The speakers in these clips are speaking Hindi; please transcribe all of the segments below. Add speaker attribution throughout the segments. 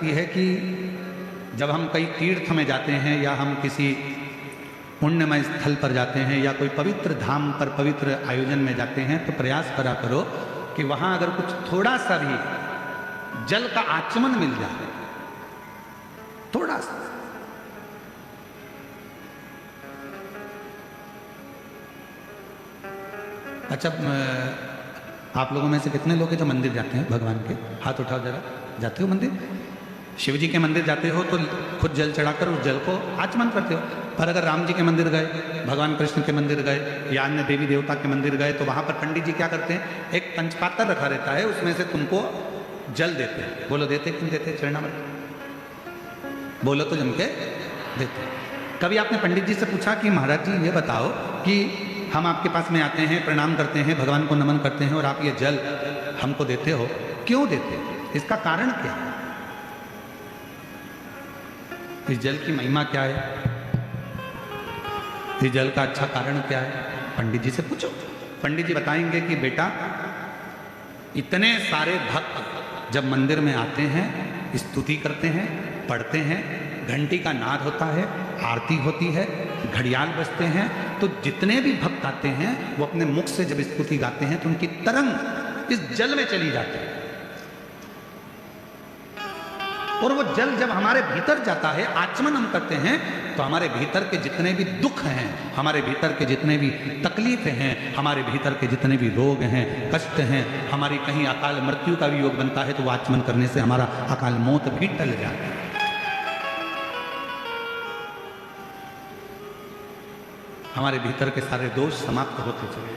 Speaker 1: होती है कि जब हम कई तीर्थ में जाते हैं या हम किसी पुण्यमय स्थल पर जाते हैं या कोई पवित्र धाम पर पवित्र आयोजन में जाते हैं तो प्रयास करा करो कि वहाँ अगर कुछ थोड़ा सा भी जल का आचमन मिल जाए, थोड़ा सा। अच्छा, आप लोगों में से कितने लोग हैं जो मंदिर जाते हैं भगवान के? हाथ उठाओ जरा। जाते हो मंदिर? शिव जी के मंदिर जाते हो तो खुद जल चढ़ाकर उस जल को आचमन करते हो। पर अगर राम जी के मंदिर गए, भगवान कृष्ण के मंदिर गए या अन्य देवी देवता के मंदिर गए तो वहाँ पर पंडित जी क्या करते हैं, एक पंचपात्र रखा रहता है, उसमें से तुमको जल देते हैं। बोलो देते क्यों देते? चरणामृत बोलो तो जम के देते। कभी आपने पंडित जी से पूछा कि महाराज जी ये बताओ कि हम आपके पास में आते हैं, प्रणाम करते हैं, भगवान को नमन करते हैं और आप ये जल हमको देते हो, क्यों देते हो? इसका कारण क्या है? इस जल की महिमा क्या है? इस जल का अच्छा कारण क्या है? पंडित जी से पूछो। पंडित जी बताएंगे कि बेटा, इतने सारे भक्त जब मंदिर में आते हैं, स्तुति करते हैं, पढ़ते हैं, घंटी का नाद होता है, आरती होती है, घड़ियाल बजते हैं, तो जितने भी भक्त आते हैं वो अपने मुख से जब स्तुति गाते हैं तो उनकी तरंग इस जल में चली जाती है और वो जल जब हमारे भीतर जाता है, आचमन हम करते हैं, तो हमारे भीतर के जितने भी दुख हैं, हमारे भीतर के जितने भी तकलीफें हैं, हमारे भीतर के जितने भी रोग हैं, कष्ट हैं, हमारी कहीं अकाल मृत्यु का भी योग बनता है तो वो आचमन करने से हमारा अकाल मौत भी टल जाता है। हमारे भीतर के सारे दोष समाप्त होते चले,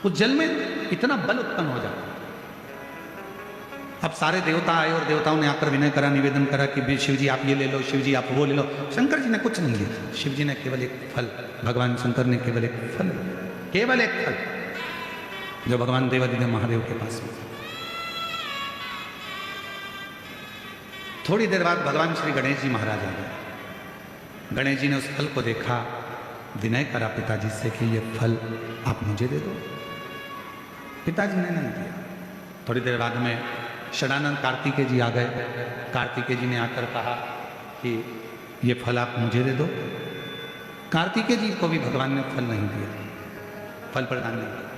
Speaker 1: उस जल में इतना बल उत्पन्न हो जाता है। अब सारे देवता आए और देवताओं ने आकर विनय करा, निवेदन करा कि शिव जी आप ये ले लो, शिव जी आप वो ले लो। शंकर जी ने कुछ नहीं लिया, शिव जी ने केवल एक फल, भगवान शंकर ने केवल एक फल, केवल एक फल, जो भगवान देवादिदेव महादेव के पास में। थोड़ी देर बाद भगवान श्री गणेश जी महाराज आ गए। गणेश जी ने उस फल को देखा, विनय करा पिताजी से कि ये फल आप मुझे दे दो। पिताजी ने नहीं दिया। थोड़ी देर बाद में षडानंद कार्तिकेय जी आ गए। कार्तिकेय जी ने आकर कहा कि ये फल आप मुझे दे दो। कार्तिकेय जी को भी भगवान ने फल नहीं दिया, फल प्रदान नहीं किया।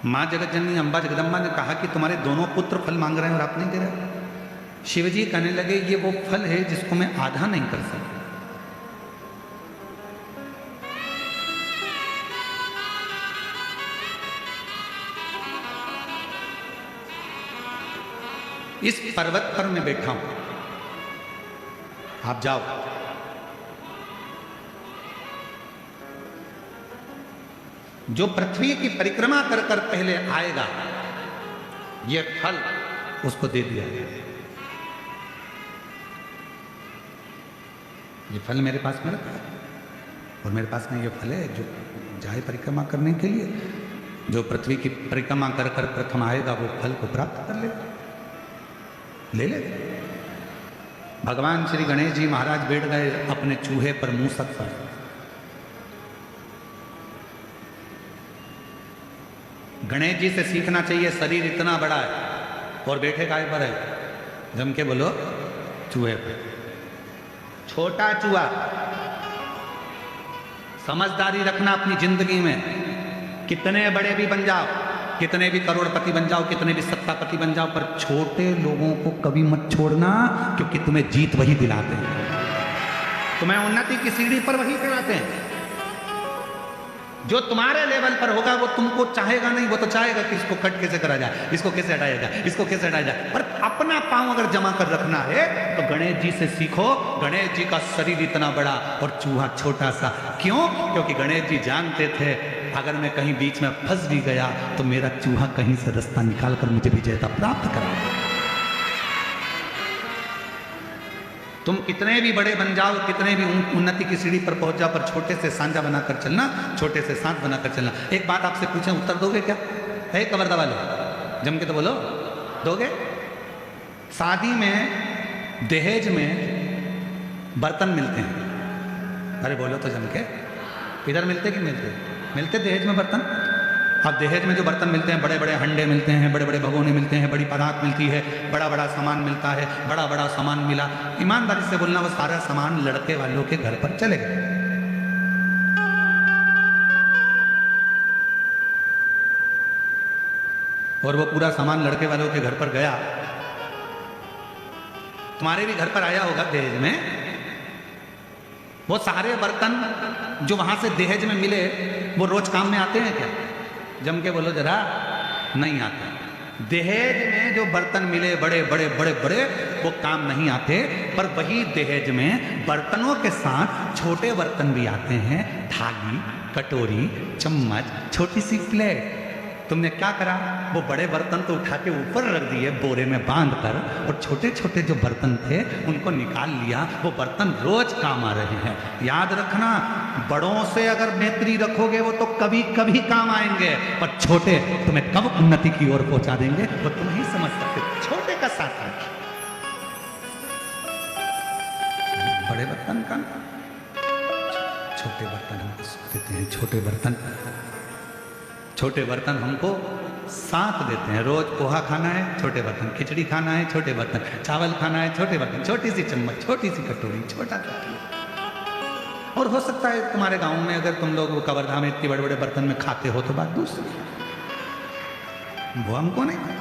Speaker 1: माँ जगत जननी अम्बा जगदम्बा ने कहा कि तुम्हारे दोनों पुत्र फल मांग रहे हैं और आप नहीं दे रहे। शिव जी कहने लगे ये वो फल है जिसको मैं आधा नहीं कर सकता। इस पर्वत पर मैं बैठा हूं, आप जाओ, जो पृथ्वी की परिक्रमा कर कर पहले आएगा ये फल उसको दे दिया। ये फल मेरे पास में रखा है और मेरे पास में ये फल है जो जाए परिक्रमा करने के लिए, जो पृथ्वी की परिक्रमा कर कर प्रथम आएगा वो फल को प्राप्त कर ले ले। भगवान श्री गणेश जी महाराज बैठ गए अपने चूहे पर, मूसक पर। गणेश जी से सीखना चाहिए, शरीर इतना बड़ा है और बैठे काय पर है? जम के बोलो, चूहे पर। छोटा चूहा। समझदारी रखना अपनी जिंदगी में। कितने बड़े भी बन जाओ, कितने भी करोड़पति बन जाओ, कितने भी सत्तापति बन जाओ, पर छोटे लोगों को कभी मत छोड़ना, क्योंकि तुम्हें जीत वही दिलाते हैं, तुम्हें उन्नति की सीढ़ी पर वही चढ़ाते हैं। जो तुम्हारे लेवल पर होगा वो तुमको चाहेगा नहीं, वो तो चाहेगा कि इसको कट कैसे करा जाए, इसको कैसे हटाया जाए, इसको कैसे हटाया जाए। पर अपना पांव अगर जमा कर रखना है तो गणेश जी से सीखो। गणेश जी का शरीर इतना बड़ा और चूहा छोटा सा। क्यों? क्योंकि गणेश जी जानते थे अगर मैं कहीं बीच में फंस भी गया तो मेरा चूहा कहीं से रास्ता निकाल कर मुझे विजेता प्राप्त कराएगा। तुम कितने भी बड़े बन जाओ, कितने भी उन्नति की सीढ़ी पर पहुंच जाओ, पर छोटे से सांझा बनाकर चलना, छोटे से साथ बनाकर चलना। एक बात आपसे पूछें, उत्तर दोगे क्या? है कबरदा वाले, जम के तो बोलो, दोगे? शादी में दहेज में बर्तन मिलते हैं, अरे बोलो तो जम के। इधर मिलते कि मिलते? मिलते दहेज में बर्तन? अब दहेज में जो बर्तन मिलते हैं, बड़े बड़े हंडे मिलते हैं, बड़े बड़े भगोने मिलते हैं, बड़ी परात मिलती है, बड़ा बड़ा सामान मिलता है, बड़ा बड़ा सामान मिला, ईमानदारी से बोलना वो सारा सामान लड़के वालों के घर पर चले गए। और वो पूरा सामान लड़के वालों के घर पर गया। तुम्हारे भी घर पर आया होगा दहेज में। वो सारे बर्तन जो वहां से दहेज में मिले वो रोज काम में आते हैं क्या? जम के बोलो जरा, नहीं आते। दहेज में जो बर्तन मिले बड़े बड़े बड़े बड़े, वो काम नहीं आते। पर वही दहेज में बर्तनों के साथ छोटे बर्तन भी आते हैं, थाली, कटोरी, चम्मच, छोटी सी प्लेट। तुमने क्या करा? वो बड़े बर्तन तो उठा के ऊपर रख दिए बोरे में बांध कर, और छोटे छोटे जो बर्तन थे उनको निकाल लिया। वो बर्तन रोज काम आ रहे हैं। याद रखना, बड़ों से अगर मैत्री रखोगे वो तो कभी कभी काम आएंगे, पर छोटे तुम्हें कब उन्नति की ओर पहुंचा देंगे वो तुम ही समझ सकते। छोटे का साथ है, बड़े बर्तन का, छोटे बर्तन हमको सुख देते हैं। छोटे बर्तन हमको साथ देते हैं। रोज पोहा खाना है, छोटे बर्तन, खिचड़ी खाना है, छोटे बर्तन, चावल खाना है, छोटे बर्तन, छोटी सी चम्मच, छोटी सी कटोरी, छोटा कटोरी। और हो सकता है तुम्हारे गांव में अगर तुम लोग कवर्धा में इतने बड़े बड़े बर्तन में खाते हो तो बात दूसरी, वो हमको नहीं।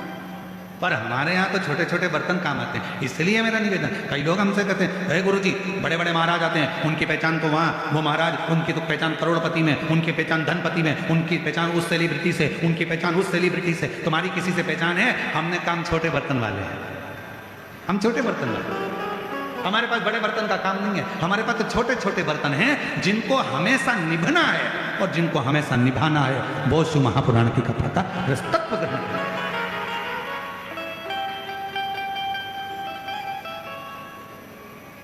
Speaker 1: पर हमारे यहाँ तो छोटे छोटे बर्तन काम आते हैं। इसलिए मेरा निवेदन, कई लोग हमसे कहते हैं, अरे गुरुजी बड़े बड़े महाराज आते हैं, उनकी पहचान तो वहाँ, वो महाराज, उनकी तो पहचान करोड़पति में, उनकी पहचान धनपति में, उनकी पहचान उस सेलिब्रिटी से, उनकी पहचान उस सेलिब्रिटी से। तुम्हारी किसी से पहचान है? हमने काम छोटे बर्तन वाले हैं। हम छोटे बर्तन वाले, हमारे पास बड़े बर्तन का काम नहीं है। हमारे पास तो छोटे छोटे बर्तन हैं जिनको हमेशा निभना है, और जिनको हमेशा निभाना है वो शिव महापुराण की कथा का तत्व ग्रहण करें।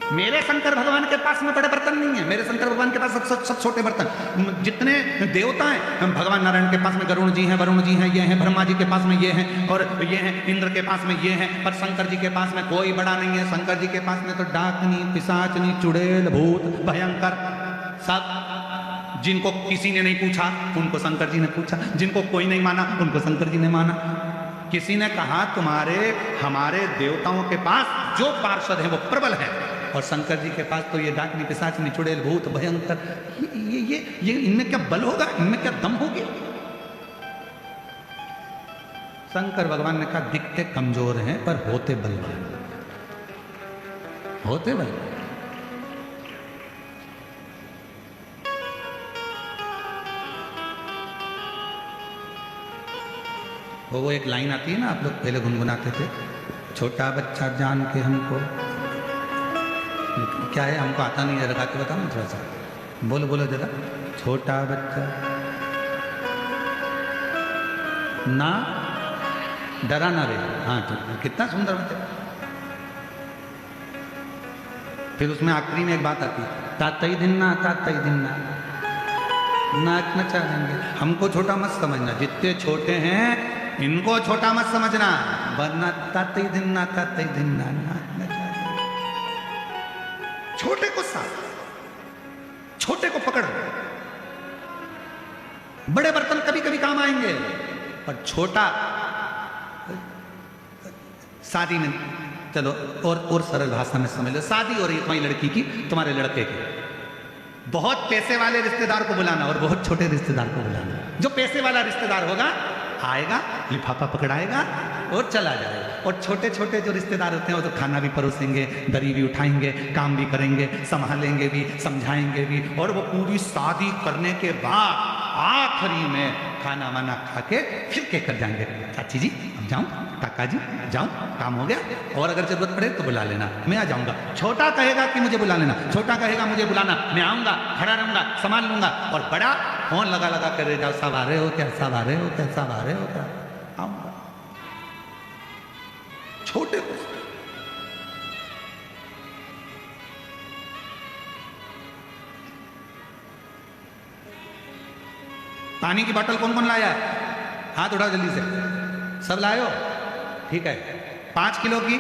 Speaker 1: मेरे शंकर भगवान के पास में बड़े बर्तन नहीं है। मेरे शंकर भगवान के पास सब छोटे बर्तन। जितने देवता हैं, भगवान नारायण के पास में गरुण जी हैं, वरुण जी हैं, ये हैं, ब्रह्मा जी के पास में ये हैं, और ये हैं, इंद्र के पास में ये हैं। पर शंकर जी के पास में कोई बड़ा नहीं है। शंकर जी के पास में तो डाकनी, पिशाचनी, चुड़ैल, भूत, भयंकर सब। जिनको किसी ने नहीं पूछा उनको शंकर जी ने पूछा, जिनको कोई नहीं माना उनको शंकर जी ने माना। किसी ने कहा तुम्हारे हमारे देवताओं के पास जो पार्षद हैं वो प्रबल है, और शंकर जी के पास तो ये डाकनी, पिशाचनी, चुड़ैल, भूत, भयंकर, ये इनमें क्या बल होगा, इनमें क्या दम होगी? शंकर भगवान ने कहा दिखते कमजोर हैं पर होते बलवान, होते बलवान। वो एक लाइन आती है ना, आप लोग पहले गुनगुनाते थे, छोटा बच्चा जान के हमको, क्या है हमको आता नहीं है, लगा के बताओ ना थोड़ा सा, बोलो बोलो जरा। छोटा बच्चा ना डरा ना रे। हाँ तो कितना सुंदर बच्चा। फिर उसमें आखिरी में एक बात आती है, तातई दिन ना, तातई दिन ना, नाच नचा देंगे। हमको छोटा मत समझना, जितने छोटे हैं इनको छोटा मत समझना, वरना तातई दिन ना, तातई दिन ना, नाच नचा। छोटे को साथ, छोटे को पकड़। बड़े बर्तन कभी कभी काम आएंगे, पर छोटा शादी में, चलो और सरल भाषा में समझ लो, शादी हो रही है तुम्हारी लड़की की, तुम्हारे लड़के की, बहुत पैसे वाले रिश्तेदार को बुलाना और बहुत छोटे रिश्तेदार को बुलाना। जो पैसे वाला रिश्तेदार होगा आएगा, लिफाफा पकड़ाएगा और चला जाएगा, और छोटे छोटे जो रिश्तेदार होते हैं वो तो खाना भी परोसेंगे, दरी भी उठाएंगे, काम भी करेंगे, संभालेंगे भी, समझाएंगे भी, और वो पूरी शादी करने के बाद आखिरी में खाना वाना खा के फिर कहकर जाएंगे, चाची जी अब जाऊं, काका जी जाऊं, काम हो गया, और अगर जरूरत पड़े तो बुला लेना, मैं आ जाऊंगा। छोटा कहेगा कि मुझे बुला लेना, छोटा कहेगा मुझे बुलाना, मैं आऊंगा, खड़ा रहूंगा, संभाल लूंगा, और बड़ा फोन लगा लगा कर जाओ, सब आ रहे हो क्या, सब आ रहे हो क्या, सब आ रहे हो क्या, आऊंगा। छोटे को पानी की बोतल कौन कौन लाया है? हाथ उठाओ जल्दी से, सब लाए हो? ठीक है, 5 किलो की,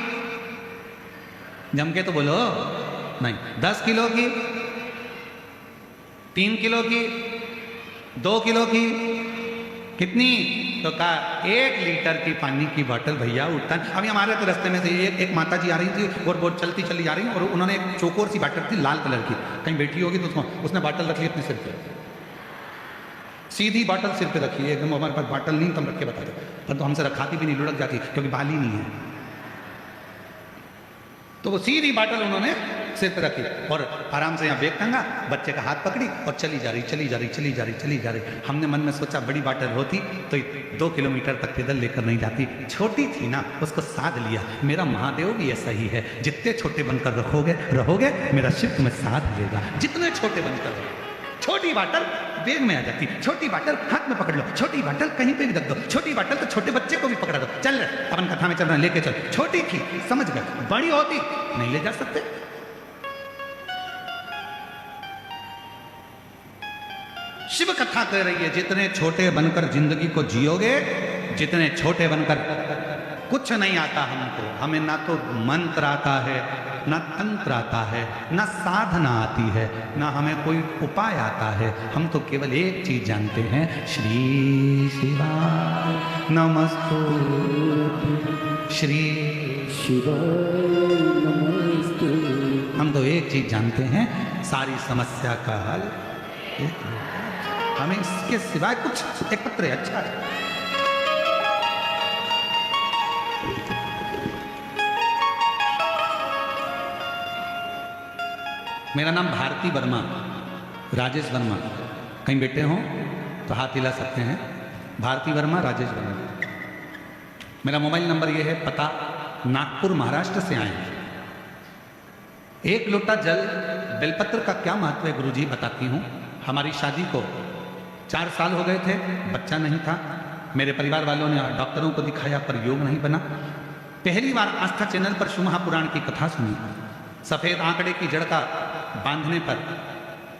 Speaker 1: जम के तो बोलो, नहीं 10 किलो की, 3 किलो की, 2 किलो की, कितनी? तो कहा 1 लीटर की पानी की बोतल भैया उठता। अभी हमारे तो रास्ते में से एक माता जी आ रही थी और वो चलती चली आ रही और उन्होंने एक चौकोर सी बोतल थी लाल कलर की, कहीं बैठी होगी तो उसने बोतल रख ली अपने सिर पे, सीधी बोतल सिर पे रखी है एकदम। हमारे पास बोतल नहीं, तुम रख के बता दो, पर तो हमसे रखाती भी नहीं, लुढ़क जाती क्योंकि बाल ही नहीं है। तो वो सीधी बोतल उन्होंने सिर पे रखी और आराम से यहाँ बैग टंगा, बच्चे का हाथ पकड़ी और चली जा रही। हमने मन में सोचा बड़ी बोतल होती तो 2 किलोमीटर तक पैदल लेकर नहीं जाती, छोटी थी ना, उसको साध लिया। मेरा महादेव भी ऐसा ही है, जितने छोटे बनकर रहोगे मेरा शिव तुम्हें साध लेगा। जितने छोटे बनकर रहोगे, छोटी बोतल बैग में आ जाती, छोटी बोतल हाथ में पकड़ लो, छोटी बोतल कहीं पे भी रख दो, छोटी बोतल तो छोटे बच्चे को भी पकड़ा दो, चल रहे अपन कथा में चल रहे लेके चल। छोटी थी समझ गए, बड़ी होती नहीं ले जा सकते। शिव कथा कह रही है जितने छोटे बनकर जिंदगी को जियोगे, जितने छोटे बनकर, कुछ नहीं आता हमको, हमें ना तो मंत्र आता है, ना तंत्र आता है, ना साधना आती है, ना हमें कोई उपाय आता है। हम तो केवल एक चीज जानते हैं, श्री शिवाय नमस्तुते, श्री शिवाय नमस्तुते। हम तो एक चीज जानते हैं, सारी समस्या का हल एक, हमें इसके सिवाय कुछ एक पत्र है। अच्छा है। मेरा नाम भारती वर्मा, राजेश वर्मा, कहीं बैठे हो तो हाथ हिला सकते हैं। भारती वर्मा, राजेश वर्मा। मेरा मोबाइल नंबर ये है, पता नागपुर महाराष्ट्र से आए। 1 लोटा जल, बेलपत्र का क्या महत्व है गुरुजी बताती हूँ। हमारी शादी को 4 साल हो गए थे, बच्चा नहीं था। मेरे परिवार वालों ने डॉक्टरों को दिखाया पर योग नहीं बना। पहली बार आस्था चैनल पर शिव महापुराण की कथा सुनी। सफेद आंकड़े की जड़ का बांधने पर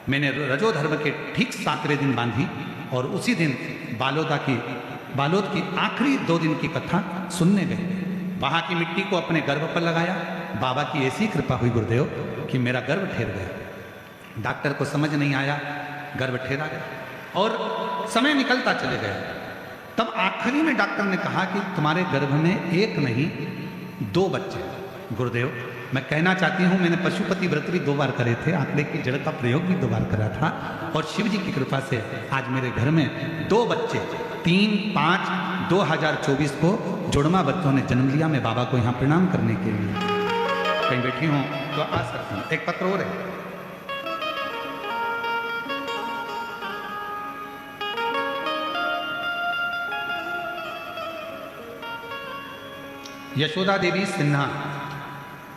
Speaker 1: मैंने रजोधर्म के ठीक 7वें दिन बांधी और उसी दिन बालोद की आखिरी 2 दिन की कथा सुनने गए। वहां की मिट्टी को अपने गर्भ पर लगाया। बाबा की ऐसी कृपा हुई गुरुदेव कि मेरा गर्भ ठहर गया। डॉक्टर को समझ नहीं आया, गर्भ ठहरा गया और समय निकलता चले गया। तब आखिरी में डॉक्टर ने कहा कि तुम्हारे गर्भ में 1 नहीं 2 बच्चे। गुरुदेव मैं कहना चाहती हूँ, मैंने पशुपति व्रत भी 2 बार करे थे, आंकड़े की जड़ का प्रयोग भी 2 बार करा था और शिव जी की कृपा से आज मेरे घर में 2 बच्चे 3/5/2024 को जुड़वा बच्चों ने जन्म लिया। मैं बाबा को यहाँ प्रणाम करने के लिए कहीं बैठी हूँ तो आ सकती हूँ। एक पत्र और है। यशोदा देवी सिन्हा,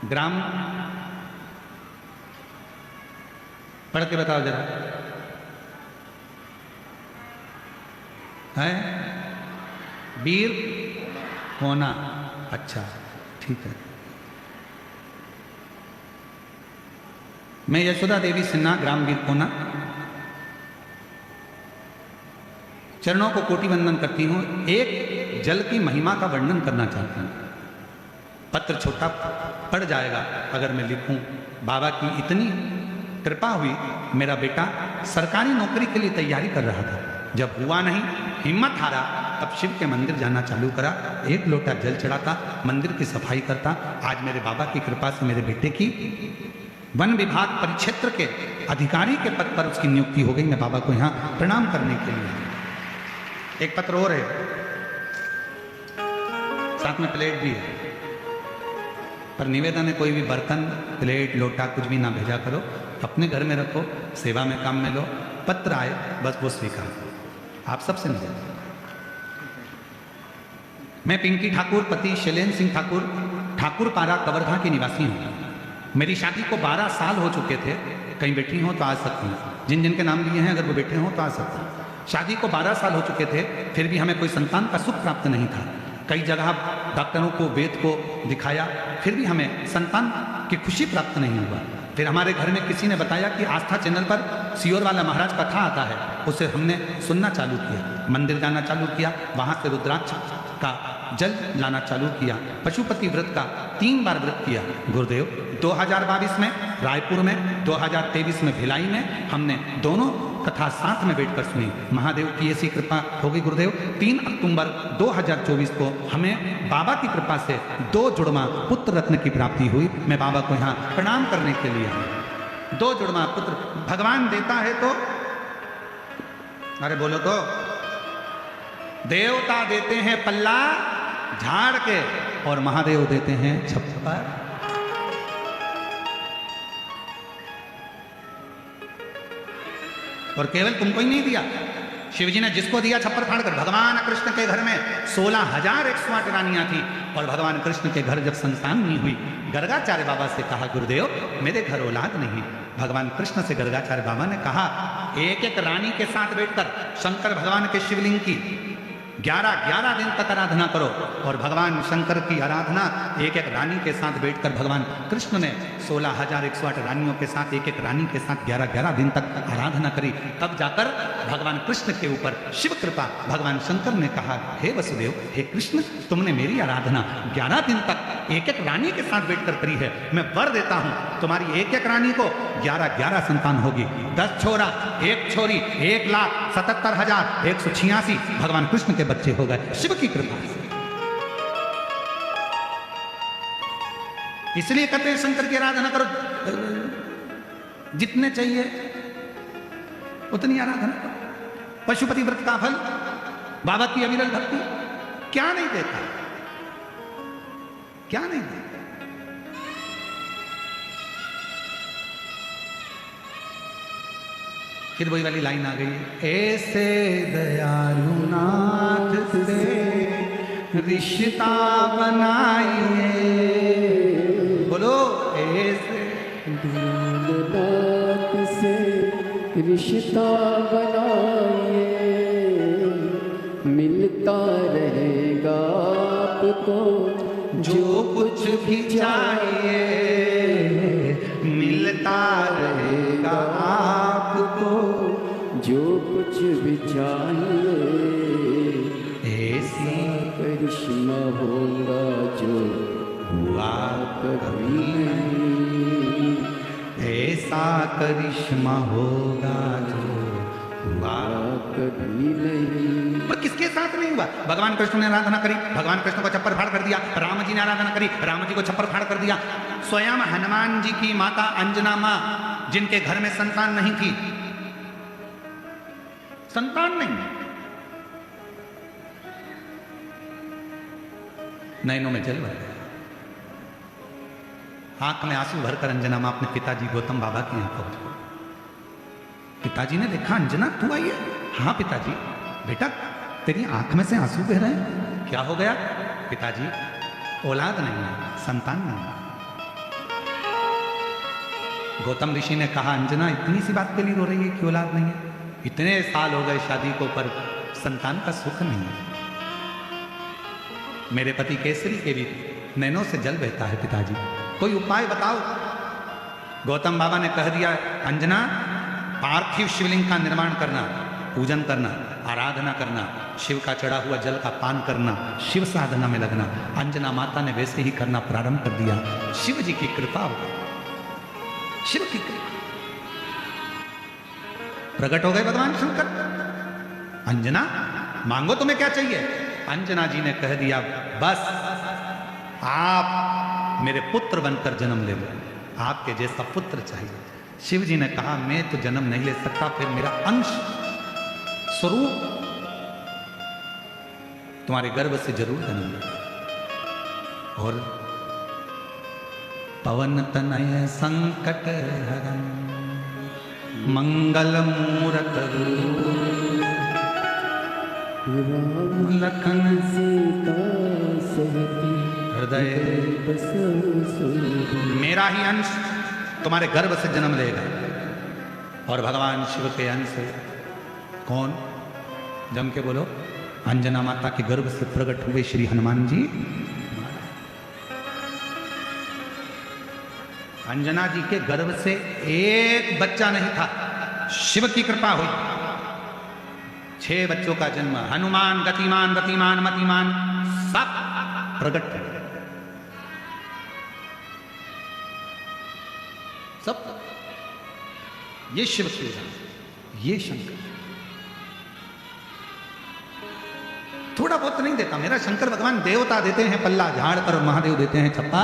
Speaker 1: ग्राम, पढ़ के बताओ जरा, है वीर होना। अच्छा ठीक है। मैं यशोदा देवी सिन्हा, ग्राम वीर कोना, चरणों को कोटि वंदन करती हूँ। एक जल की महिमा का वर्णन करना चाहती हूँ। पत्र छोटा पड़ जाएगा अगर मैं लिखूं। बाबा की इतनी कृपा हुई, मेरा बेटा सरकारी नौकरी के लिए तैयारी कर रहा था। जब हुआ नहीं, हिम्मत हारा, तब शिव के मंदिर जाना चालू करा। 1 लोटा जल चढ़ाता, मंदिर की सफाई करता। आज मेरे बाबा की कृपा से मेरे बेटे की वन विभाग परिक्षेत्र के अधिकारी के पद पर उसकी नियुक्ति हो गई। मैं बाबा को यहाँ प्रणाम करने के लिए। एक पत्र और है, साथ में प्लेट भी है, पर निवेदन है कोई भी बर्तन, प्लेट, लोटा कुछ भी ना भेजा करो, अपने घर में रखो, सेवा में काम में लो। पत्र आए बस वो स्वीकार, आप सबसे निवेदन। मैं पिंकी ठाकुर, पति शैलेंद्र सिंह ठाकुर, ठाकुरपारा कवर्धा के निवासी हूँ। मेरी शादी को 12 साल हो चुके थे। कहीं बैठी हो तो आ सकती हूँ, जिन जिन के नाम लिए हैं अगर वो बैठे हों तो आ सकते हैं। शादी को 12 साल हो चुके थे, फिर भी हमें कोई संतान का सुख प्राप्त नहीं था। कई जगह डॉक्टरों को, वेद को दिखाया, फिर भी हमें संतान की खुशी प्राप्त नहीं हुआ। फिर हमारे घर में किसी ने बताया कि आस्था चैनल पर सियोर वाला महाराज कथा आता है, उसे हमने सुनना चालू किया, मंदिर जाना चालू किया, वहाँ से रुद्राक्ष का जल लाना चालू किया, पशुपति व्रत का 3 बार व्रत किया। गुरुदेव 2022 में रायपुर में, 2023 में भिलाई में हमने दोनों कथा साथ में बैठकर सुनी। महादेव की ऐसी कृपा हो गई गुरुदेव, 3 अक्टूबर 2024 को हमें बाबा की कृपा से 2 जुड़वा पुत्र रत्न की प्राप्ति हुई। मैं बाबा को यहाँ प्रणाम करने के लिए हूँ। 2 जुड़वा पुत्र भगवान देता है तो, अरे बोलो तो, देवता देते हैं पल्ला झाड़ के और महादेव देते हैं छप्पर। और केवल तुमको ही नहीं दिया, शिवजी ने जिसको दिया छप्पर फाड़कर। भगवान कृष्ण के घर में 16,108 रानियां थी और भगवान कृष्ण के घर जब संतान नहीं हुई, गर्गाचार्य बाबा से कहा गुरुदेव मेरे घर औलाद नहीं। भगवान कृष्ण से गर्गाचार्य बाबा ने कहा एक एक रानी के साथ बैठकर शंकर भगवान के शिवलिंग की 11 दिन तक आराधना करो। और भगवान शंकर की आराधना एक एक रानी के साथ बैठकर भगवान कृष्ण ने 16,108 रानियों के साथ एक एक रानी के साथ 11 दिन तक आराधना करी। तब जाकर भगवान कृष्ण के ऊपर शिव कृपा, भगवान शंकर ने कहा हे वसुदेव, हे कृष्ण, तुमने मेरी आराधना 11 दिन तक एक एक रानी के साथ बैठकर करी है। मैं वर देता हूं तुम्हारी एक एक रानी को 11 संतान होगी, 10 छोरा 1 छोरी, 1,77,186 भगवान कृष्ण के बच्चे हो गए शिव की कृपा से। इसलिए कहते हैं शंकर की आराधना करो, जितने चाहिए उतनी आराधना करो। पशुपति व्रत का फल, बाबा की अविरल भक्ति क्या नहीं देता, क्या नहीं देता। फिर वही वाली लाइन आ गई, ऐसे दयालु नाथ से रिश्ता बनाइए। बोलो ऐसे
Speaker 2: दयालु नाथ से रिश्ता बनाइए, मिलता रहेगा आपको
Speaker 1: जो कुछ भी चाहिए, मिलता रहेगा आपको
Speaker 2: जो कुछ भी चाहिए।
Speaker 1: ऐसी
Speaker 2: करिश्मा होगा जो
Speaker 1: हुआ
Speaker 2: कभी नहीं,
Speaker 1: ऐसा करिश्मा होगा जो हुआ
Speaker 2: कभी नहीं।
Speaker 1: पर किसके साथ नहीं हुआ? भगवान कृष्ण ने आराधना करी, भगवान कृष्ण को छप्पर फाड़ कर दिया। राम जी ने आराधना करी, राम जी को छप्पर फाड़ कर दिया। स्वयं हनुमान जी की माता अंजना मां, जिनके घर में संतान नहीं थी, संतान नहीं, नैनों में जल भर गया, आंख में आंसू भरकर अंजना मां अपने पिताजी गौतम बाबा के यहां पहुंच। पिताजी ने देखा अंजना तू आई है? हाँ पिताजी। बेटा तेरी आंख में से आंसू बह रहे हैं, क्या हो गया? पिताजी औलाद नहीं है, संतान नहीं है। गौतम ऋषि ने कहा अंजना इतनी सी बात के लिए रो रही है कि औलाद नहीं है? इतने साल हो गए शादी को पर संतान का सुख नहीं है। मेरे पति केसरी के भी नैनों से जल बहता है पिताजी, कोई उपाय बताओ। गौतम बाबा ने कह दिया अंजना पार्थिव शिवलिंग का निर्माण करना, पूजन करना, आराधना करना, शिव का चढ़ा हुआ जल का पान करना, शिव साधना में लगना। अंजना माता ने वैसे ही करना प्रारंभ कर दिया। शिव जी की कृपा हो गई, शिव की कृपा, प्रकट हो गए भगवान शंकर। अंजना मांगो तुम्हें क्या चाहिए? अंजना जी ने कह दिया बस आप मेरे पुत्र बनकर जन्म ले लो, आपके जैसा पुत्र चाहिए। शिव जी ने कहा मैं तो जन्म नहीं ले सकता, फिर मेरा अंश स्वरूप तुम्हारे गर्भ से जरूर जन्म ले। और पवन तनय संकट हरन मंगल मूरत
Speaker 2: राम
Speaker 1: लखन
Speaker 2: सीता सहित
Speaker 1: हृदय मेरा ही अंश तुम्हारे गर्भ से जन्म लेगा। और भगवान शिव के अंश कौन? जम के बोलो, अंजना माता के गर्भ से प्रकट हुए श्री हनुमान जी। अंजना जी के गर्भ से एक बच्चा नहीं था, शिव की कृपा हुई 6 बच्चों का जन्म। हनुमान, गतिमान, रतिमान, मतिमान सब प्रकट हुए, सब। ये शिव की लीला, ये शंकर थोड़ा बहुत नहीं देता। मेरा शंकर भगवान देवता देते हैं पल्ला झाड़ कर और महादेव देते हैं छप्पा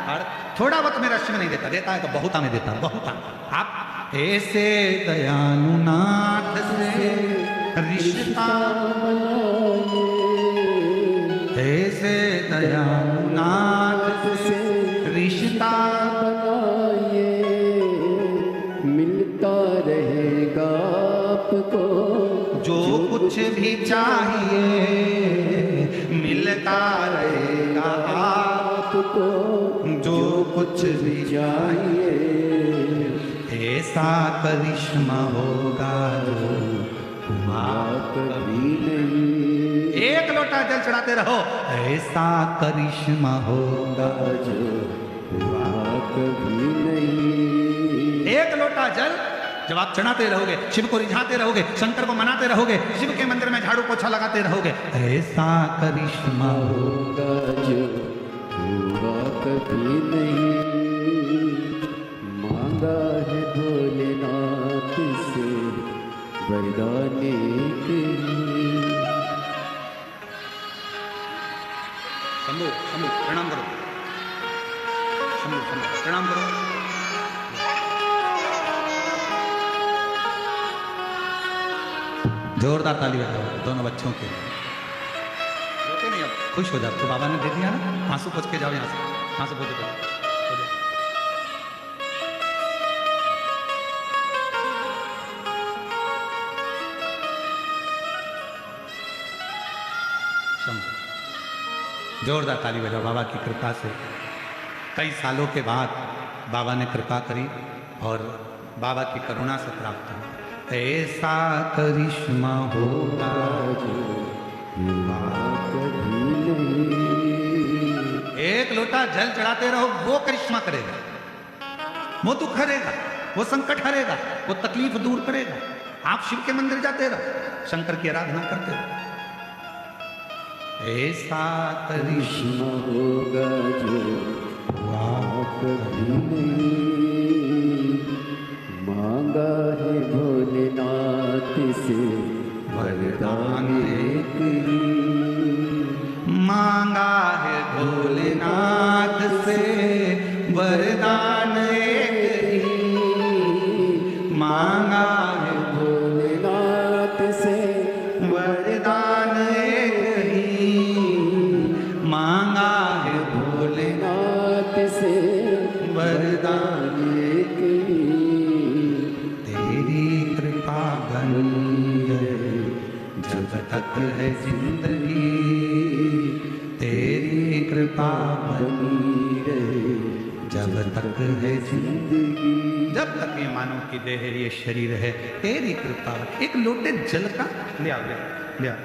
Speaker 1: फाड़। थोड़ा बहुत मेरा शिव नहीं देता, देता है तो बहुता में देता, बहुता। आप ऐसे दयानुनाथ से रिश्ता, ऐसे दयानुनाथ से रिश्ता
Speaker 2: बनाइए, मिलता रहेगा आपको
Speaker 1: जो कुछ भी चाहिए, मिलता रहेगा
Speaker 2: आपको
Speaker 1: जो कुछ भी
Speaker 2: चाहिए।
Speaker 1: ऐसा करिश्मा होगा जो
Speaker 2: आप कभी नहीं,
Speaker 1: एक लोटा जल चढ़ाते रहो, ऐसा करिश्मा होगा
Speaker 2: जो आप कभी नहीं।
Speaker 1: एक लोटा जल जब आप चढ़ाते रहोगे, शिव को रिझाते रहोगे, शंकर को मनाते रहोगे, शिव के मंदिर में झाड़ू पोछा लगाते रहोगे, ऐसा करिश्मा होगा
Speaker 2: होगा जो हुआ कभी नहीं। मांगा है भोलेनाथ से वरदान एक ही।
Speaker 1: शंभू शंभू प्रणाम करो, शंभू शंभू प्रणाम करो। जोरदार ताली बजाओ दोनों बच्चों के। रोते नहीं, अब खुश हो जाओ। तो बाबा ने दे दिया ना, आंसू पोंछ के जाओ यहाँ से, यहाँ से पोंछ के जोरदार ताली बजाओ। बाबा की कृपा से कई सालों के बाद बाबा ने कृपा करी और बाबा की करुणा से प्राप्त हुआ। ऐसा करिश्मा होगा जो
Speaker 2: कभी नहीं।
Speaker 1: एक लोटा जल चढ़ाते रहो, वो करिश्मा करेगा, वो दुख हरेगा, वो संकट हरेगा, वो तकलीफ दूर करेगा। आप शिव के मंदिर जाते रहो, शंकर की आराधना करते रहो। ऐसा करिश्मा
Speaker 2: करिश्मा होगा जो आप कभी नहीं। मांगा है भोलेनाथ से वरदान एक ही।
Speaker 1: मांगा है भोलेनाथ से वरदान एक ही। मांगा है
Speaker 2: भोलेनाथ से
Speaker 1: वरदान एक ही। मांगा है
Speaker 2: भोलेनाथ से
Speaker 1: वरदान
Speaker 2: एक ही।
Speaker 1: तेरी कृपा बनी रहे जब तक है जिंदगी। तेरी कृपा
Speaker 2: बनी रहे
Speaker 1: जब तक है जिंदगी,
Speaker 2: जिंदगी।
Speaker 1: जब तक ये मानव की देह ये शरीर है, तेरी कृपा। एक लोटे जल का ले आओ, ले आओ।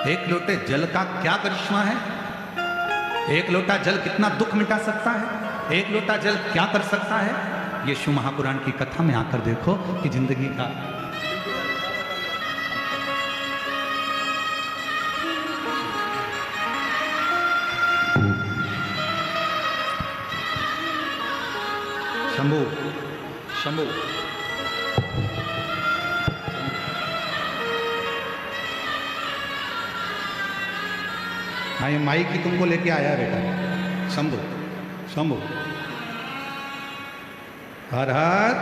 Speaker 1: एक लोटे जल का क्या करिश्मा है? एक लोटा जल कितना दुख मिटा सकता है? एक लोटा जल क्या कर सकता है? ये शिव महापुराण की कथा में आकर देखो कि जिंदगी का शंभू शंभू हाँ, ये माइक ही तुमको लेके आया बेटा। शंभू शंभू हर हर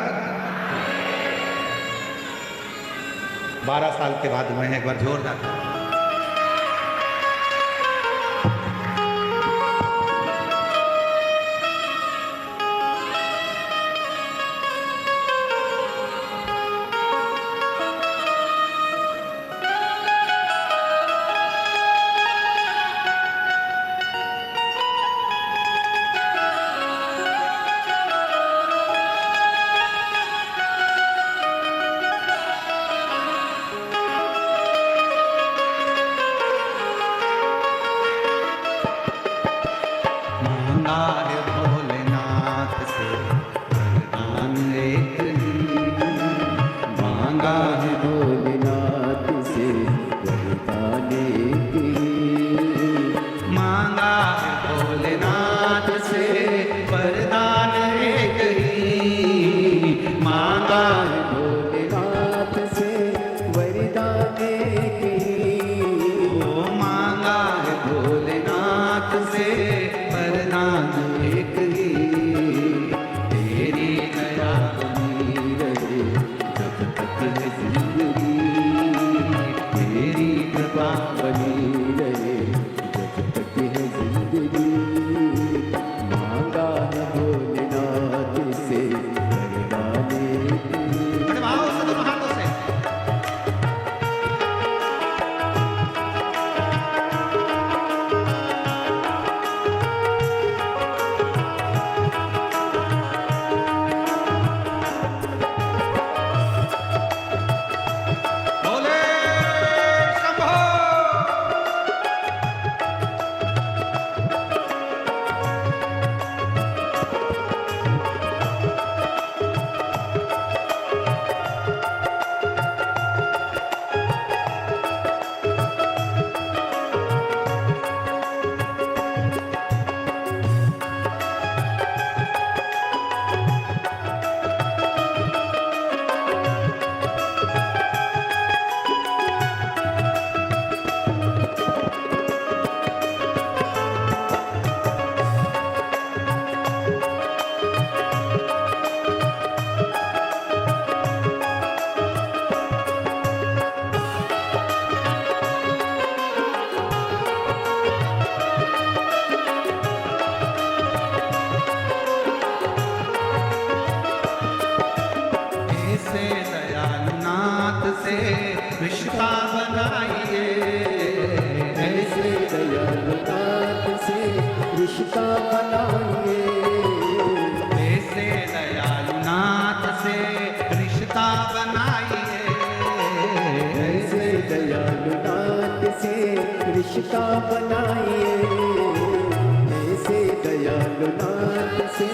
Speaker 1: 12 साल के बाद हुए हैं, एक बार जोरदार। भोलेनाथ से वरदान एक ही, तेरी दया
Speaker 2: बनी रहे जब तक है जिंदगी,
Speaker 1: तेरी कृपा
Speaker 2: बनी रहे जब तक है जिंदगी। मांगा है भोलेनाथ से वरदान एक ही।
Speaker 1: बड़े भाव से दोनों हाथों से बोले शंभो। ऐसे दयालुनाथ से रिश्ता बनाइए,
Speaker 2: ऐसे दयालुनाथ से रिश्ता बनाइए,
Speaker 1: ऐसे दयालुनाथ से रिश्ता बनाइए,
Speaker 2: ऐसे दयालुनाथ से रिश्ता बनाइए, ऐसे दयालुनाथ से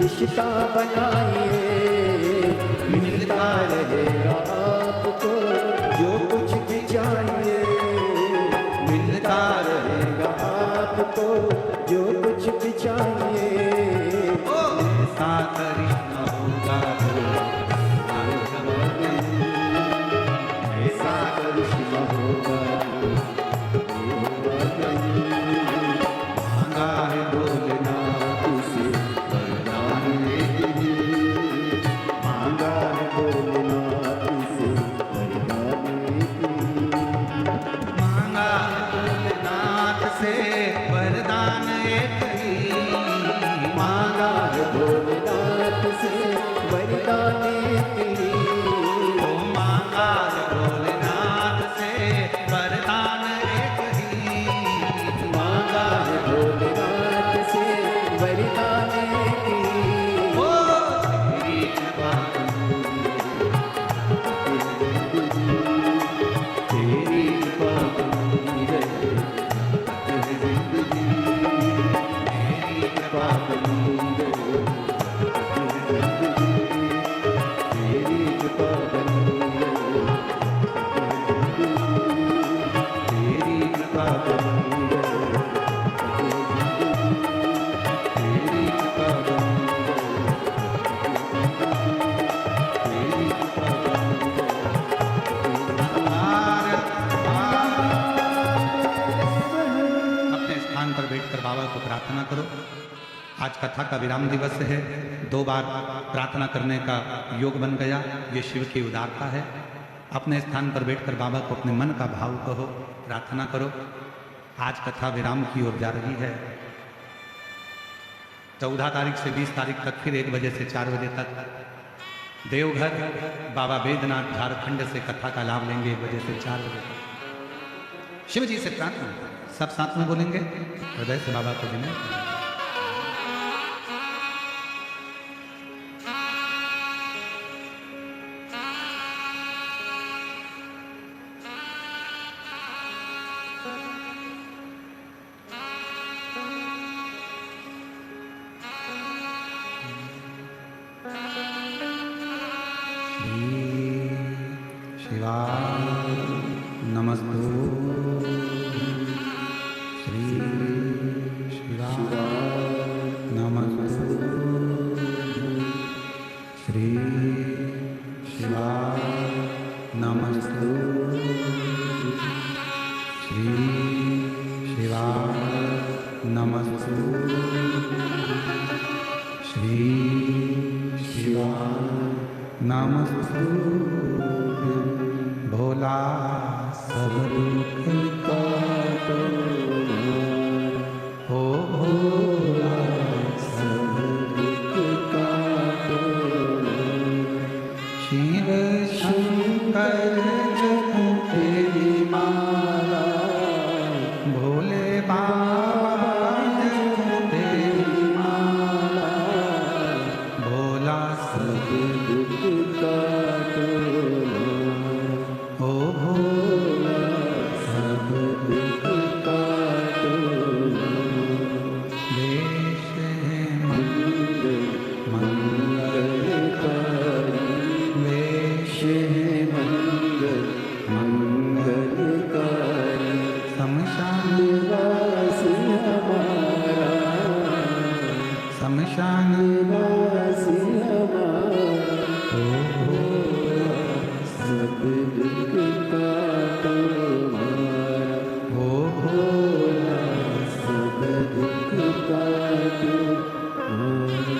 Speaker 2: रिश्ता बनाइए। मिलता रहेगा आपको जो कुछ भी चाहिए, मिलता रहेगा आपको जो कुछ भी चाहिए।
Speaker 1: ऐसा करिश्मा होगा
Speaker 2: ऐसा करिश्मा होगा
Speaker 1: मांगा है
Speaker 2: भोलेनाथ से वरदान एक ही, मांगा है भोलेनाथ से वरदान एक ही।
Speaker 1: मांगा है भोलेनाथ से वरदान एक ही,
Speaker 2: मांगा है भोलेनाथ से वरदान एक ही,
Speaker 1: ओ मांगा है भोलेनाथ से वरदान एक ही,
Speaker 2: मांगा है भोलेनाथ से वरदान एक ही।
Speaker 1: ओ तेरी कृपा
Speaker 2: तेरी कृपा बनी रहे तेरी जिंदगी,
Speaker 1: तेरी कृपा
Speaker 2: बनी रहे तेरी कृपा बनी रहे तेरी कृपा बनी रहे तेरी कृपा बनी रहे तेरी कृपा
Speaker 1: अपने स्थान पर बैठकर बाबा को प्रार्थना करो। आज कथा का विराम दिवस है, 2 बार प्रार्थना करने का योग बन गया, ये शिव की उदारता है। अपने स्थान पर बैठकर बाबा को अपने मन का भाव कहो, प्रार्थना करो। आज कथा विराम की ओर जा रही है। 14 तारीख से 20 तारीख तक फिर 1 बजे से 4 बजे तक देवघर बाबा बैद्यनाथ झारखंड से कथा का लाभ लेंगे 1 बजे से 4 बजे तक। शिव जी से प्रार्थना, सब साथ में बोलेंगे, हृदय से बाबा को विनय करें। शिवाय नमस्तु श्री शिवाय नमस्तु श्री शिवाय नमस्तु भोला सब दुख काटो हो भोला सब दुख काटो शिव शंकर जप तेरी माला भोले बाबा जप तेरी माला भोला सब दुख काटो ओ भोला सब दुख काटो देश है मंगलकारी देश है मंगलकारी शमशान वास हमारा शमशान वास हमारा ओ भोला सब दुख काटो हमारा ओ भोला सब दुख काटो हमारा।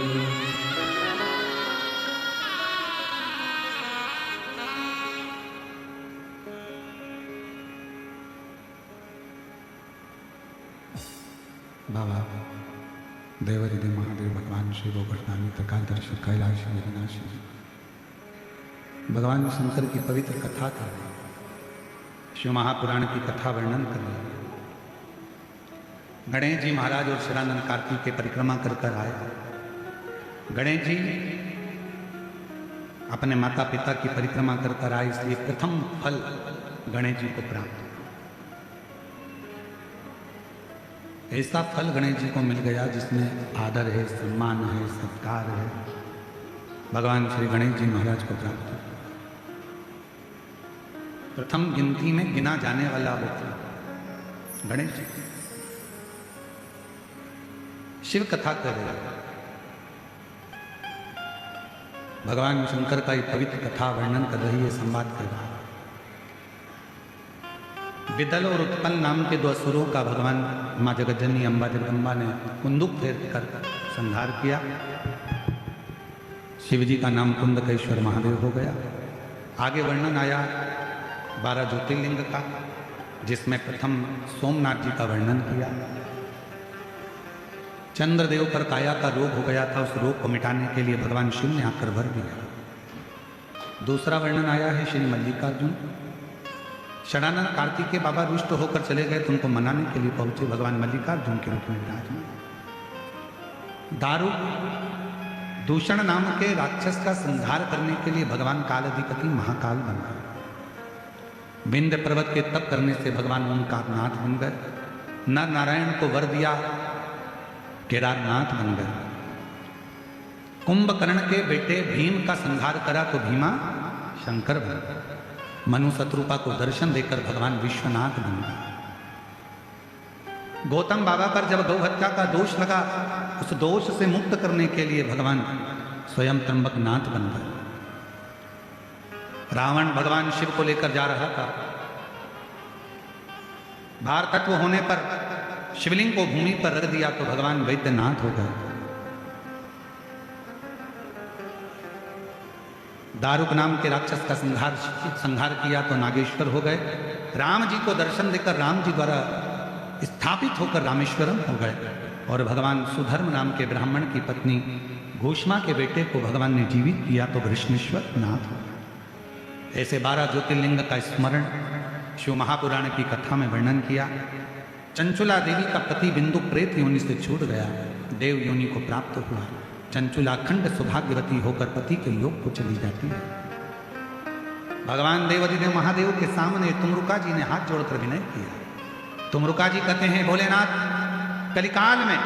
Speaker 1: बाबा देवरिधि महादेव भगवान श्री गोवर्धनानी त्रिकालदर्शी कैलाशी अविनाशी भगवान शंकर की पवित्र कथा कर रहे हैं, शिव महापुराण की कथा वर्णन कर रहे हैं। गणेश जी महाराज और शिवानंद कार्तिक के परिक्रमा कर कर आए। गणेश जी अपने माता पिता की परिक्रमा कर कर आए, इसलिए प्रथम फल गणेश जी को प्राप्त। ऐसा फल गणेश जी को मिल गया जिसमें आदर है, सम्मान है, सत्कार है, भगवान श्री गणेश जी महाराज को प्राप्त। प्रथम गिनती में गिना जाने वाला वो गणेश जी। शिव कथा कर रहे हैं, भगवान शंकर का एक पवित्र कथा वर्णन कर रही है, संवाद कर रहा है। विदल और उत्पल नाम के दो असुरों का भगवान माँ जगज्जननी अम्बा जगदम्बा ने कुंदुक फेर कर संहार किया। शिव जी का नाम कुंदकेश्वर महादेव हो गया। आगे वर्णन आया 12 ज्योतिर्लिंग का, जिसमें प्रथम सोमनाथ जी का वर्णन किया। चंद्रदेव पर काया का रोग हो गया था, उस रोग को मिटाने के लिए भगवान शिव ने आकर भर दिया। दूसरा वर्णन आया है श्री मल्लिकार्जुन। षडानंद कार्तिक के बाबा रुष्ट होकर चले गए तो उनको मनाने के लिए पहुंचे भगवान मल्लिकार्जुन के रूप में विराजमान। दारू दूषण नाम के राक्षस का संहार करने के लिए भगवान काल अधिपति महाकाल बन गए। विंध्य पर्वत के तप करने से भगवान ओंकारनाथ बन गए। नर नारायण को वर दिया, केदारनाथ बन गए। कुंभकर्ण के बेटे भीम का संहार करा तो भीमा शंकर बन गए। मनु शत्रुपा को दर्शन देकर भगवान विश्वनाथ बन गए। गौतम बाबा पर जब गौ हत्या का दोष लगा, उस दोष से मुक्त करने के लिए भगवान स्वयं त्र्यंबकनाथ बन गए। रावण भगवान शिव को लेकर जा रहा था। भार तत्व होने पर शिवलिंग को भूमि पर रख दिया तो भगवान वैद्यनाथ हो गए। दारुक नाम के राक्षस का संहार किया तो नागेश्वर हो गए। राम जी को दर्शन देकर राम जी द्वारा स्थापित होकर रामेश्वरम हो गए। और भगवान सुधर्म नाम के ब्राह्मण की पत्नी घोषमा के बेटे को भगवान ने जीवित किया तो घृष्णेश्वर नाथ हो गए। ऐसे 12 ज्योतिर्लिंग का स्मरण शिव महापुराण की कथा में वर्णन किया। चंचुला देवी का पति बिंदु प्रेत योनि से छूट गया, देव योनि को प्राप्त हुआ। चंचुला अखंड सौभाग्यवती होकर पति के योग को चली जाती है। भगवान देवाधिदेव महादेव के सामने तुमरुका जी ने हाथ जोड़कर विनय किया। तुमरुका जी कहते हैं, भोलेनाथ, कलिकाल में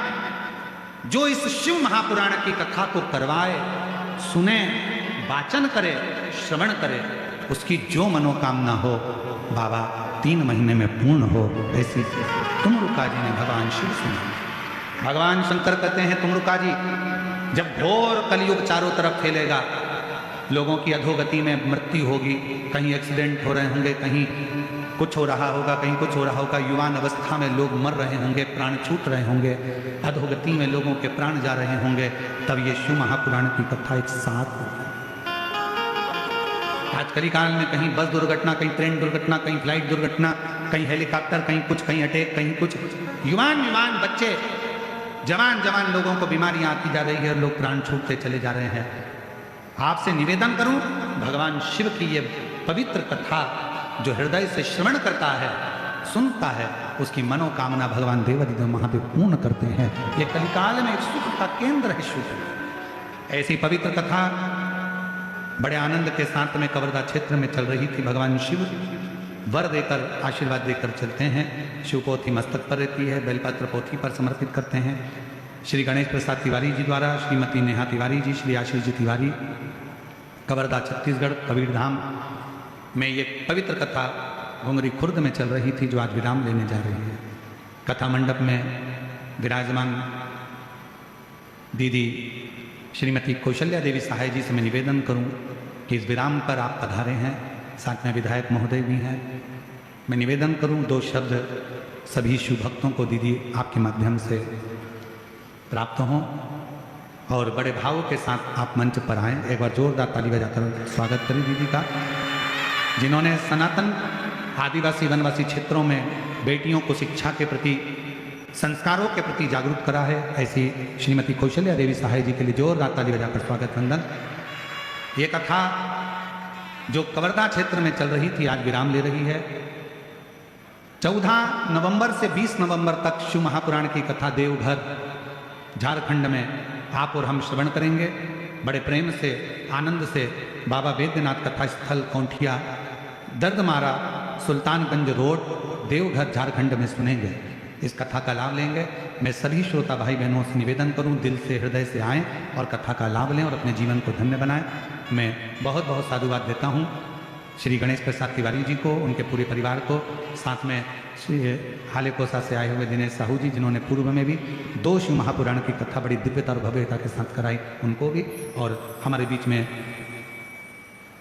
Speaker 1: जो इस शिव महापुराण की कथा को करवाए, सुने, वाचन करे, श्रवण करे, उसकी जो मनोकामना हो बाबा 3 महीने में पूर्ण हो, ऐसी तुमरुका जी ने भगवान शिव से मांगी। भगवान शंकर कहते हैं, तुमरुका जी, जब घोर कलयुग चारों तरफ फैलेगा लोगों की अधोगति में मृत्यु होगी, कहीं एक्सीडेंट हो रहे होंगे, कहीं कुछ हो रहा होगा, कहीं कुछ हो रहा होगा, युवान अवस्था में लोग मर रहे होंगे, प्राण छूट रहे होंगे, अधोगति में लोगों के प्राण जा रहे होंगे, तब ये शिव महापुराण की कथा एक साथ होगी। आज कलिकाल में कहीं बस दुर्घटना, कहीं ट्रेन दुर्घटना, कहीं फ्लाइट दुर्घटना, कहीं हेलीकॉप्टर, कहीं कुछ, कहीं अटैक, कहीं कुछ, युवान बच्चे, जवान लोगों को बीमारियां आती जा रही है और लोग प्राण छूटते चले जा रहे हैं। आपसे निवेदन करूं, भगवान शिव की ये पवित्र कथा जो हृदय से श्रवण करता है, सुनता है, उसकी मनोकामना भगवान देवाधिदेव महादेव पूर्ण करते हैं। ये कलिकाल में एक सुख का केंद्र है शिव। ऐसी पवित्र कथा बड़े आनंद के साथ में कवर्धा क्षेत्र में चल रही थी। भगवान शिव वर देकर, आशीर्वाद देकर चलते हैं। शिव पोथी मस्तक पर रहती है, बेलपत्र पोथी पर समर्पित करते हैं। श्री गणेश प्रसाद तिवारी जी द्वारा, श्रीमती नेहा तिवारी जी, श्री आशीष जी तिवारी, कवर्धा छत्तीसगढ़ कबीरधाम में ये पवित्र कथा घुंगरी खुर्द में चल रही थी, जो आज विराम लेने जा रही है। कथा मंडप में विराजमान दीदी श्रीमती कौशल्या देवी सहाय जी से मैं निवेदन करूं कि इस विराम पर आप पधारे हैं, साथ में विधायक महोदय भी हैं। मैं निवेदन करूं 2 शब्द सभी शिव भक्तों को दीदी आपके माध्यम से प्राप्त हों और बड़े भावों के साथ आप मंच पर आएं। एक बार जोरदार ताली बजाकर स्वागत करें दीदी का, जिन्होंने सनातन आदिवासी वनवासी क्षेत्रों में बेटियों को शिक्षा के प्रति, संस्कारों के प्रति जागरूक करा है। ऐसी श्रीमती कौशल्या देवी सहाय जी के लिए जोरदार ताली बजाकर स्वागत वंदन। ये कथा जो कवर्धा क्षेत्र में चल रही थी आज विराम ले रही है। 14 नवंबर से 20 नवंबर तक शिव महापुराण की कथा देवघर झारखंड में आप और हम श्रवण करेंगे। बड़े प्रेम से, आनंद से बाबा वैद्यनाथ कथा स्थल कौंठिया दर्दमारा सुल्तानगंज रोड देवघर झारखंड में सुनेंगे। इस कथा का लाभ लेंगे। मैं सभी श्रोता भाई बहनों से निवेदन करूं, दिल से हृदय से आएं और कथा का लाभ लें और अपने जीवन को धन्य बनाएं। मैं बहुत बहुत साधुवाद देता हूं श्री गणेश प्रसाद तिवारी जी को, उनके पूरे परिवार को, साथ में श्री हालेकोसा से आए हुए दिनेश साहू जी, जिन्होंने पूर्व में भी 2 शिव महापुराण की कथा बड़ी दिव्यता और भव्यता के साथ कराई, उनको भी, और हमारे बीच में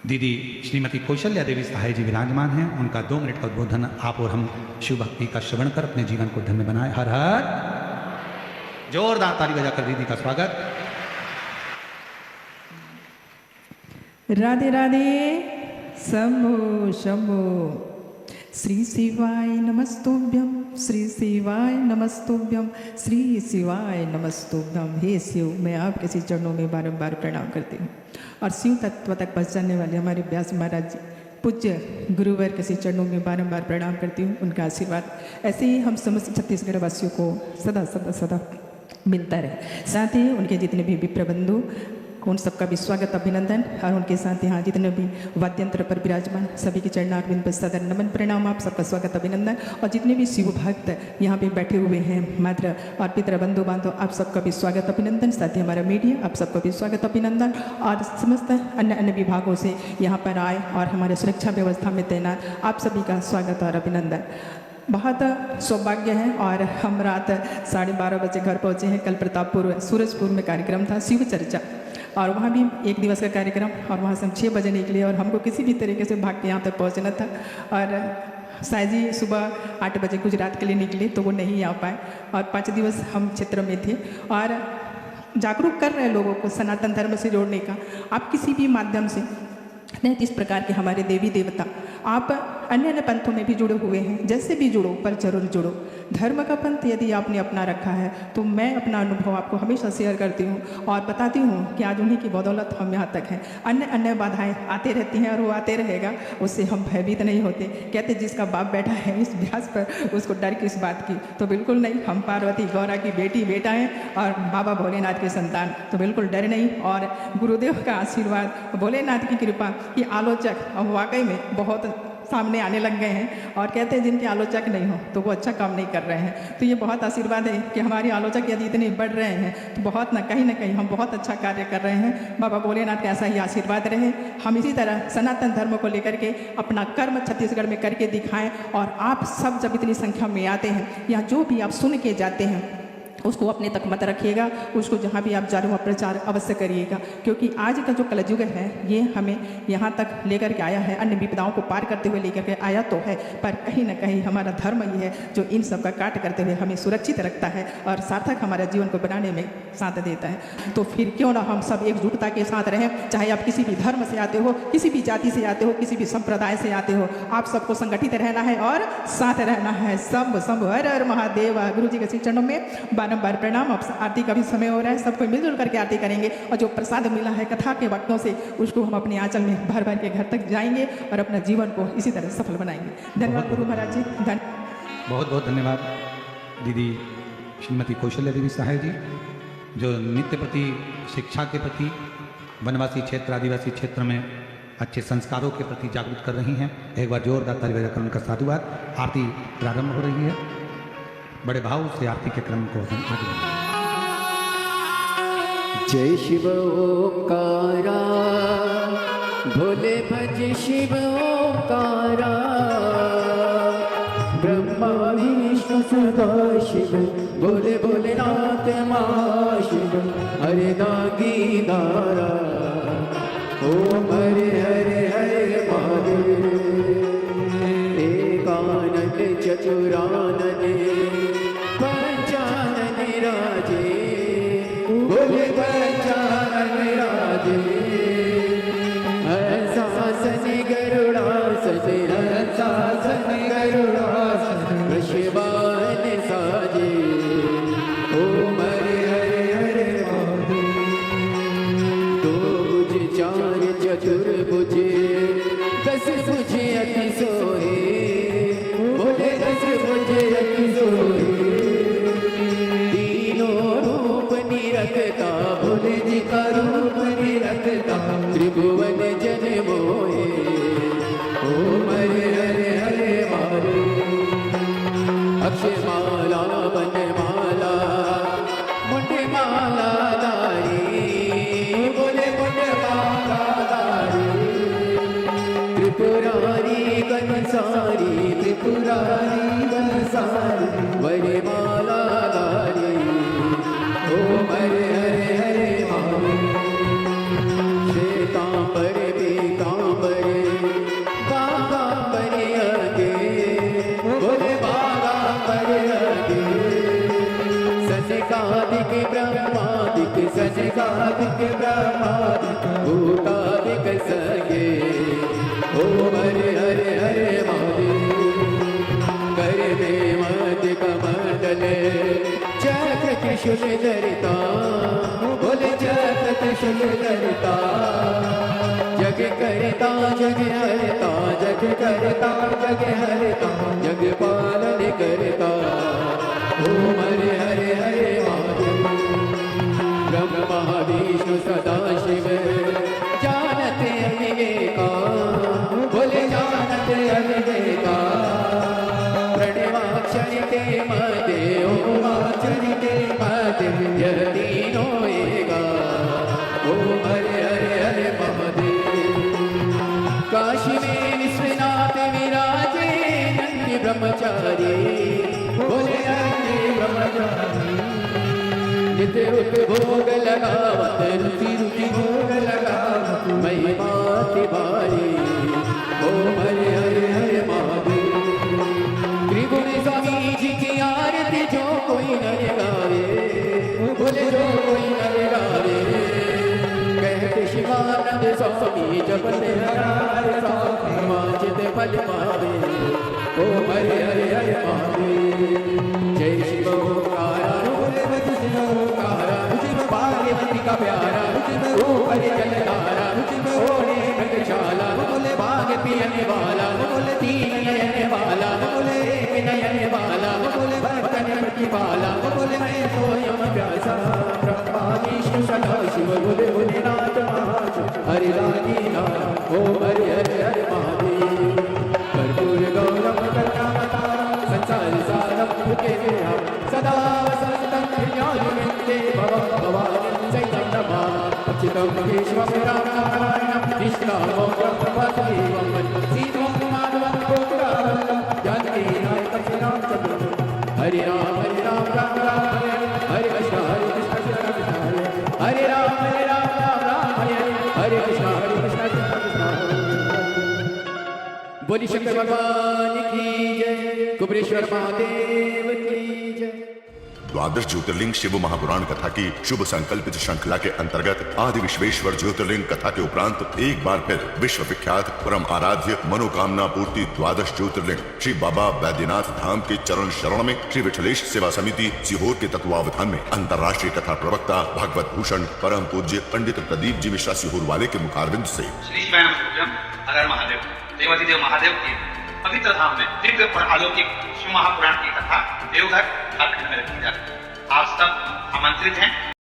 Speaker 1: दीदी श्रीमती कौशल्या देवी सहाय जी विराजमान हैं। उनका 2 मिनट का उद्बोधन आप और हम शिव भक्ति का श्रवण कर अपने जीवन को धन्य बनाए। हर हर, जोरदार ताली बजाकर दीदी का स्वागत।
Speaker 3: राधे राधे, शंभो शंभो। श्री शिवाय नमस्तुभ्यम, श्री शिवाय नमस्तुभ्यम, श्री शिवाय नमस्तुभ्यम। हे शिव, मैं आपके श्री चरणों में बारंबार प्रणाम करती हूँ और शिव तत्व तक पहुँचाने वाले हमारे व्यास महाराज जी पूज्य गुरुवर के श्री चरणों में बारंबार प्रणाम करती हूँ। उनका आशीर्वाद ऐसे ही हम समस्त छत्तीसगढ़ वासियों को सदा सदा सदा मिलता रहे। साथ ही उनके जितने भी विप्र बंधु, उन सबका भी स्वागत अभिनंदन, और उनके साथ यहाँ जितने भी वाद्यंत्र पर विराजमान सभी के चरणारविंद पर सदर नमन प्रणाम, आप सबका स्वागत अभिनंदन। और जितने भी शिव भक्त यहाँ पे बैठे हुए हैं, मात्र और पितर बंधु बांधव, आप सबका भी स्वागत अभिनंदन। साथ ही हमारा मीडिया, आप सबका भी स्वागत अभिनंदन। और समस्त अन्य विभागों से यहाँ पर आए और हमारे सुरक्षा व्यवस्था में तैनात आप सभी का स्वागत और अभिनंदन। बहुत सौभाग्य है और हम रात 12:30 बजे घर पहुँचे हैं। कल प्रतापपुर सूरजपुर में कार्यक्रम था शिव चर्चा, और वहाँ भी 1 दिवस का कार्यक्रम, और वहाँ से हम 6 बजे निकले और हमको किसी भी तरीके से भाग के यहाँ तक पहुँचना था। और साई जी सुबह 8 बजे गुजरात के लिए निकले तो वो नहीं आ पाए, और 5 दिवस हम क्षेत्र में थे और जागरूक कर रहे हैं लोगों को सनातन धर्म से जोड़ने का। आप किसी भी माध्यम से नहीं, इस प्रकार के हमारे देवी देवता, आप अन्य पंथों में भी जुड़े हुए हैं, जैसे भी जुड़ो पर जरूर जुड़ो। धर्म का पंथ यदि आपने अपना रखा है तो मैं अपना अनुभव आपको हमेशा शेयर करती हूँ और बताती हूँ कि आज उन्हीं की बदौलत हम यहाँ तक हैं। अन्य बाधाएं आते रहती हैं और वो आते रहेगा, उससे हम भयभीत नहीं होते। कहते जिसका बाप बैठा है इस व्यास पर, उसको डर किस बात की? तो बिल्कुल नहीं, हम पार्वती गौरा की बेटी बेटा हैं और बाबा भोलेनाथ के संतान, तो बिल्कुल डर नहीं। और गुरुदेव का आशीर्वाद, भोलेनाथ की कृपा कि आलोचक वाकई में बहुत सामने आने लग गए हैं, और कहते हैं जिनके आलोचक नहीं हो तो वो अच्छा काम नहीं कर रहे हैं। तो ये बहुत आशीर्वाद है कि हमारे आलोचक यदि इतने बढ़ रहे हैं तो बहुत ना कहीं हम बहुत अच्छा कार्य कर रहे हैं। बाबा भोलेनाथ का ऐसा ही आशीर्वाद रहे। हम इसी तरह सनातन धर्म को लेकर के अपना कर्म छत्तीसगढ़ में करके दिखाएं, और आप सब जब इतनी संख्या में आते हैं या जो भी आप सुन के जाते हैं, उसको अपने तक मत रखिएगा, उसको जहाँ भी आप जा रहे हो प्रचार अवश्य करिएगा, क्योंकि आज का जो कलयुग है ये हमें यहाँ तक लेकर के आया है, अन्य विपदाओं को पार करते हुए लेकर के आया तो है, पर कहीं ना कहीं हमारा धर्म ही है जो इन सब का काट करते हुए हमें सुरक्षित रखता है और सार्थक हमारे जीवन को बनाने में साथ देता है। तो फिर क्यों ना हम सब एकजुटता के साथ रहें, चाहे आप किसी भी धर्म से आते हो, किसी भी जाति से आते हो, किसी भी संप्रदाय से आते हो, आप सबको संगठित रहना है और साथ रहना है। शंभु शंभु हर हर महादेव। गुरु जी के श्री चरणों में बारंबार प्रणाम। अब आरती का भी समय हो रहा है, सबको मिलजुल करके आरती करेंगे और जो प्रसाद मिला है कथा के वक्तों से उसको हम अपने आंचल में भर भर के घर तक जाएंगे और अपना जीवन को इसी तरह सफल बनाएंगे। धन्यवाद गुरु महाराज जी।
Speaker 1: बहुत बहुत धन्यवाद दीदी श्रीमती कौशल्या देवी सहाय जी, जो नित्य प्रति शिक्षा के प्रति वनवासी क्षेत्र आदिवासी क्षेत्र में अच्छे संस्कारों के प्रति जागरूक कर रही हैं। एक बार जोरदार ताली बजाकर उनका साधुवाद। आरती प्रारंभ हो रही है, बड़े भाव से आरती के क्रम को हम आगे बढ़ाएं।
Speaker 2: जय शिव ओंकारा, भोले भज शिव ओंकारा, ब्रह्मा विष्णु सदा शिव, बोले भोलेनाथ महाशिव, हरे नागी नारा, ओम हरे हरे हरे महादेव। एकानन चतुरानन पंचानन राजे, बोले पंचानन राजे, हंसासन गरुड़ासन, हंसासन गरुड़ासन, वृषभान साजे, ओम हरे हरे हरे महादेव। दो भुज चार चतुर्भुज, दस भुज अति सोहे, बोले दस भुज अति सोहे। तीनों रूप निरखता, भोले जी का रूप निरखता, त्रिभुवन जन मोहे, ओम हरे हरे हरे महादेव। अक्षमाला वनमाला, मुंडमाला दारी, बोले मुंडमाला दारी। त्रिपुरारी कंसारी, त्रिपुरारी कंसारी, वरमाला दारी, ओम हरे हरे हरे महादेव। श्वेतांबर पीतांबर, बागांबर आगे, बोले बागांबर आगे। सनकादिक ब्रह्मादिक, सनकादिक ब्रह्मादिक, भूतादिक सगे, ओम हरे हरे हरे महादेव। कर में मध्य कमंडल, चक्र त्रिशूल धरता, बोले चक्र त्रिशूल धरता। जग करता जग हरता, जग करता जग हरता, जग पालन करता, ओम हरे हरे हरे महादेव। ब्रह्मा विष्णु सदा शिव, जानत अविवेका, बोले जानत अविवेका। प्रणवाक्षरिते मदे, ओमाक्षरिते मदे, यह तीनों एगा, ओम हरे हरे हरे महादेव। काशी में विश्वनाथ विराजे, नंदी ब्रह्मचारी, बोले नंदी ब्रह्मचारी। नित्य रुत भोग लगावत, रुचि रुचि भोग लगावत, महिमा तिवारी, ओम हरे हरे हरे महादेव। त्रिभुवन स्वामी जी की आरती जो कोई न गावे, बोले जो कोई न गावे। कहते शिवानंद स्वामी जपत हर स्वामी, वांछित फल पावे, ओम हरे हरे हरे महादेव। जय शिव ओंकारा, बोले भज शिव ओंकारा, शिव पार्वती का प्यारा, ऊपर जलधारा, ओढ़े घटशाला, बोले बाग पियने वाला, बोले तीन नयन वाला, बोले एक नयन वाला, बोले भक्तन प्रतिपाला, बोले मैं सोयम प्यासा। ब्रह्मा विष्णु सदा शिव, बोले भोलेनाथ महादेव, हरि रानी नारा, ओम हरे हरे हरे महादेव। कर्पूर गौरम करुणावतारम, संसार सारम भुजे विहार, सदा वसंतं हृदयारविन्दे भवं भवानी सहितं नमामि। अच्युतं केशवं रामनारायणं, निष्कामं ब्रह्मवासुदेवं वन्दे, सीतं माधवं गोकुलानन्दं, जानकीनायकं श्रीरामचन्द्रं। हरे राम राम राम हरे बोली शंकर भगवान की जय, कुबेरेश्वर महादेव की जय।
Speaker 4: द्वादश ज्योतिर्लिंग शिव महापुराण कथा की शुभ संकल्पित श्रृंखला के अंतर्गत आदि विश्वेश्वर ज्योतिर्लिंग कथा के उपरांत एक बार फिर विश्व विख्यात परम आराध्य मनोकामना पूर्ति द्वादश ज्योतिर्लिंग श्री बाबा बैद्यनाथ धाम के चरण शरण में श्री विठलेश सेवा समिति सीहोर के तत्वावधान में अंतर्राष्ट्रीय कथा प्रवक्ता भागवत भूषण परम पूज्य पंडित प्रदीप जी मिश्रा सीहोर वाले के मुखारविंद से
Speaker 1: श्री हर महादेव देवाधिदेव महादेव के पवित्र धाम में दिव्य और अलौकिक शिव महापुराण की कथा देवघर झारखंड में रखी जाती है। आप सब आमंत्रित हैं।